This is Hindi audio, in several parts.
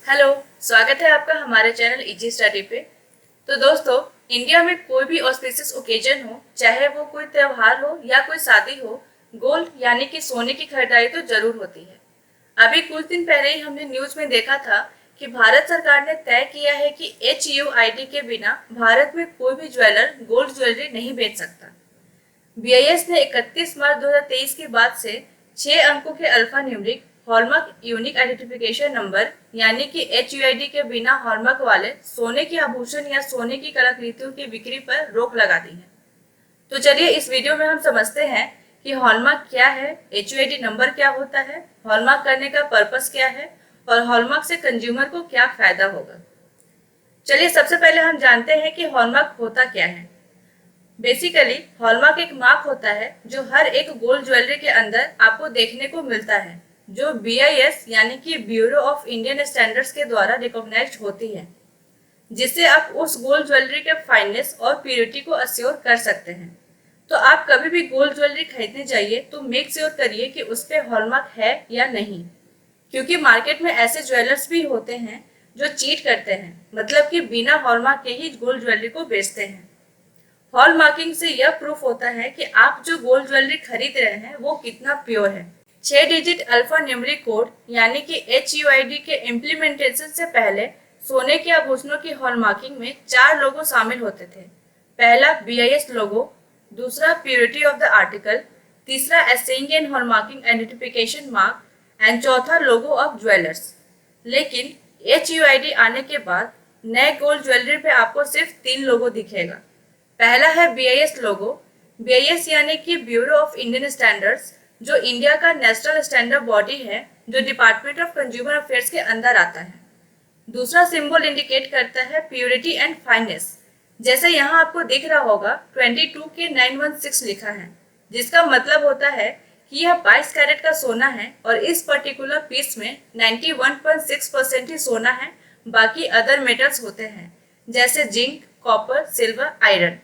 हेलो। स्वागत है आपका हमारे चैनल इजी स्टडी पे। तो दोस्तों, इंडिया में कोई भी ऑस्पिशियस ओकेजन हो, चाहे वो कोई त्योहार हो या कोई शादी हो, गोल्ड यानी कि सोने की खरीदारी तो जरूर होती है। अभी कुछ दिन पहले ही हमने न्यूज में देखा था कि भारत सरकार ने तय किया है कि HUID के बिना भारत में कोई भी ज्वेलर गोल्ड ज्वेलरी नहीं बेच सकता। BIS ने 31 मार्च 2023 के बाद से 6 अंकों के alpha numeric hallmark unique identification number यानी कि HUID के बिना हॉलमार्क वाले सोने के आभूषण या सोने की कलाकृतियों की बिक्री पर रोक लगा दी है। तो चलिए इस वीडियो में हम समझते हैं कि हॉलमार्क क्या है, HUID नंबर क्या होता है, हॉलमार्क करने का पर्पस क्या है और हॉलमार्क से कंज्यूमर को क्या फायदा होगा। चलिए सबसे पहले हम जानते हैं कि हॉलमार्क होता क्या है। बेसिकली हॉलमार्क एक मार्क होता है जो हर एक गोल्ड ज्वेलरी के अंदर आपको देखने को मिलता है, जो BIS यानी कि ब्यूरो ऑफ इंडियन स्टैंडर्ड्स के द्वारा रिकॉग्नाइज्ड होती है, जिससे आप उस गोल्ड ज्वेलरी के फाइननेस और प्योरिटी को अश्योर कर सकते हैं। तो आप कभी भी गोल्ड ज्वेलरी खरीदने जाइए तो मेक श्योर करिए कि उस पे हॉलमार्क है या नहीं, क्योंकि मार्केट में ऐसे ज्वेलर्स भी होते हैं जो चीट करते हैं, मतलब कि बिना हॉलमार्क के ही गोल्ड ज्वेलरी को बेचते हैं। हॉलमार्किंग से यह प्रूफ होता है कि आप जो गोल्ड ज्वेलरी खरीद रहे हैं वो कितना प्योर है। 6 डिजिट अल्फा न्यूमेरिक कोड यानी कि HUID के इम्प्लीमेंटेशन से पहले सोने के आभूषणों की हॉलमार्किंग में 4 लोगो शामिल होते थे। पहला BIS लोगो, दूसरा प्योरिटी ऑफ द आर्टिकल, तीसरा assaying and hallmarking identification mark and चौथा लोगो ऑफ ज्वेलर्स। लेकिन HUID आने के बाद नए गोल्ड ज्वेलरी पे आपको सिर्फ 3 लोगो दिखेगा। पहला है BIS लोगो। BIS यानी कि ब्यूरो ऑफ इंडियन स्टैंडर्ड्स, जो इंडिया का नेशनल स्टैंडर्ड बॉडी है जो डिपार्टमेंट ऑफ कंज्यूमर अफेयर्स के अंदर आता है। दूसरा सिंबल इंडिकेट करता है प्योरिटी एंड फाइननेस, जैसे यहाँ आपको दिख रहा होगा 22K916 लिखा है, जिसका मतलब होता है कि यह 22 कैरेट का सोना है और इस पर्टिकुलर पीस में 91.6% ही सोना है, बाकी अदर मेटल्स होते हैं जैसे zinc, copper, silver, iron.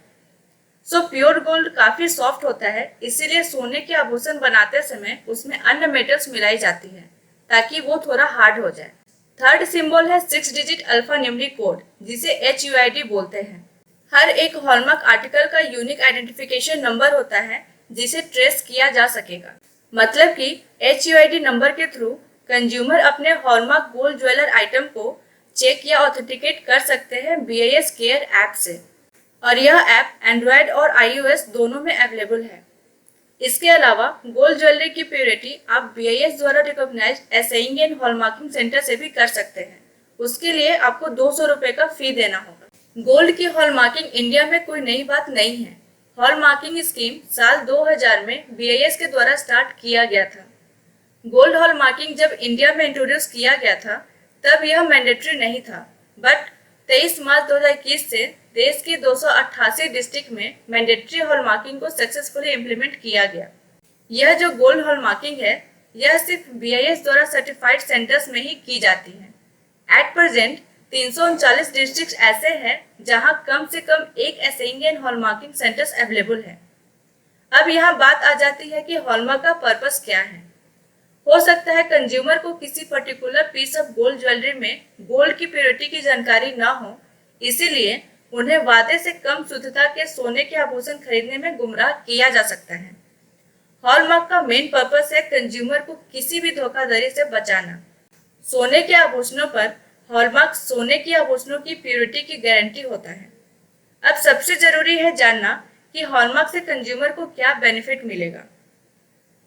So pure gold काफी सॉफ्ट होता है, इसीलिए सोने के आभूषण बनाते समय उसमें अन्य मेटल्स मिलाई जाती है ताकि वो थोड़ा हार्ड हो जाए। थर्ड सिंबल है 6 डिजिट अल्फा न्यूमेरिक कोड, जिसे HUID बोलते हैं। हर एक हॉलमार्क आर्टिकल का यूनिक आइडेंटिफिकेशन नंबर होता है जिसे ट्रेस किया जा सकेगा। मतलब कि HUID नंबर के थ्रू कंज्यूमर अपने हॉलमार्क गोल्ड ज्वेलर आइटम को चेक या ऑथेंटिकेट कर सकते हैं BIS केयर ऐप से, और यह ऐप एंड्रॉयड और iOS दोनों में अवेलेबल है। इसके अलावा गोल्ड ज्वेलरी की प्योरिटी आप BIS द्वारा रिकॉग्नाइज्ड असेइंग एंड हॉलमार्किंग सेंटर से भी कर सकते हैं। उसके लिए आपको 200 रुपए का फी देना होगा। गोल्ड की हॉलमार्किंग इंडिया में कोई नई बात नहीं है। हॉलमार्किंग स्कीम साल 2000 में BIS के द्वारा स्टार्ट किया गया था। गोल्ड हॉलमार्किंग जब इंडिया में इंट्रोड्यूस किया गया था तब यह मैंडेटरी नहीं था, बट 23 मार्च 2021 से देश के 288 डिस्ट्रिक्ट में मैंडेटरी हॉलमार्किंग को सक्सेसफुली इम्प्लीमेंट किया गया। यह जो गोल्ड हॉलमार्किंग है यह सिर्फ BIS द्वारा सर्टिफाइड सेंटर्स में ही की जाती है। एट प्रेजेंट 339 डिस्ट्रिक्ट ऐसे हैं जहां कम से कम एक असेइंग एंड हॉलमार्किंग सेंटर्स अवेलेबल है। अब यहाँ बात आ जाती है कि हॉलमार्क का पर्पस क्या है। हो सकता है कंज्यूमर को किसी particular piece of gold jewellery में गोल्ड की प्योरिटी की जानकारी ना हो, इसीलिए उन्हें वादे से कम शुद्धता के सोने के आभूषण खरीदने में गुमराह किया जा सकता है। हॉलमार्क का मेन पर्पस है कंज्यूमर को किसी भी धोखाधड़ी से बचाना। सोने के आभूषणों पर हॉलमार्क सोने के आभूषणों की प्योरिटी की गारंटी होता है। अब सबसे जरूरी है जानना कि हॉलमार्क से कंज्यूमर को क्या बेनिफिट मिलेगा।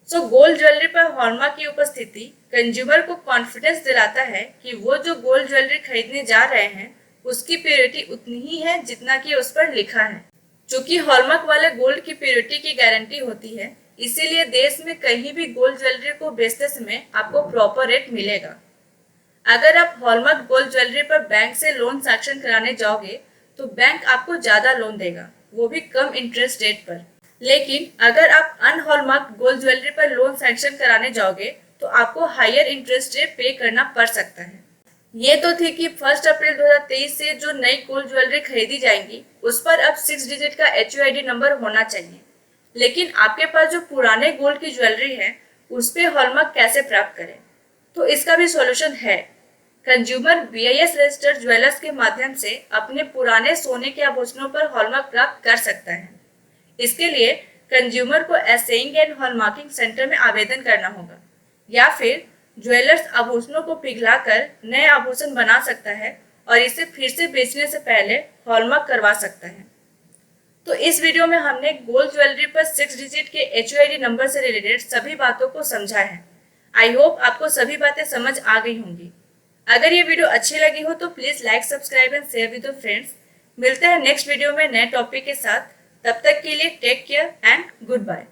गोल्ड ज्वेलरी पर हॉलमार्क की उपस्थिति कंज्यूमर को कॉन्फिडेंस दिलाता है कि वो जो गोल्ड ज्वेलरी खरीदने जा रहे हैं उसकी प्योरिटी उतनी ही है जितना कि उस पर लिखा है। चूंकि हॉलमार्क वाले गोल्ड की प्योरिटी की गारंटी होती है, इसीलिए देश में कहीं भी गोल्ड ज्वेलरी को बेचते समय आपको प्रॉपर रेट मिलेगा। अगर आप हॉलमार्क गोल्ड ज्वेलरी पर बैंक से लोन सैंक्शन कराने जाओगे तो बैंक आपको ज्यादा लोन देगा, वो भी कम इंटरेस्ट रेट पर। लेकिन अगर आप अनहॉलमार्क गोल्ड ज्वेलरी पर लोन सैंक्शन कराने जाओगे तो आपको हायर इंटरेस्ट रेट पे करना पड़ सकता है। ये तो थी कि 1 अप्रैल 2023 से जो नई गोल्ड ज्वेलरी खरीदी जाएंगी उस पर अब 6 डिजिट का HUID नंबर होना चाहिए। लेकिन आपके पास जो पुराने गोल्ड की ज्वेलरी है उस पे हॉलमार्क कैसे प्राप्त करें, तो इसका भी सॉल्यूशन है। कंज्यूमर BIS रजिस्टर्ड ज्वेलर्स के माध्यम से अपने पुराने सोने के आभूषणों पर हॉलमार्क प्राप्त कर सकता है। इसके लिए कंज्यूमर को एसेइंग एंड हॉलमार्किंग सेंटर में आवेदन करना होगा या फिर ज्वेलर्स आभूषणों को पिघलाकर नए आभूषण बना सकता है और इसे फिर से बेचने से पहले हॉलमार्क करवा सकता है। तो इस वीडियो में हमने गोल्ड ज्वेलरी पर 6 डिजिट के HUID नंबर से रिलेटेड सभी बातों को समझा है। आई होप आपको सभी बातें समझ आ गई होंगी। अगर ये वीडियो अच्छी लगी हो तो please like, subscribe and share with your friends. मिलते हैं नेक्स्ट वीडियो में नए टॉपिक के साथ। तब तक के लिए take care and good bye.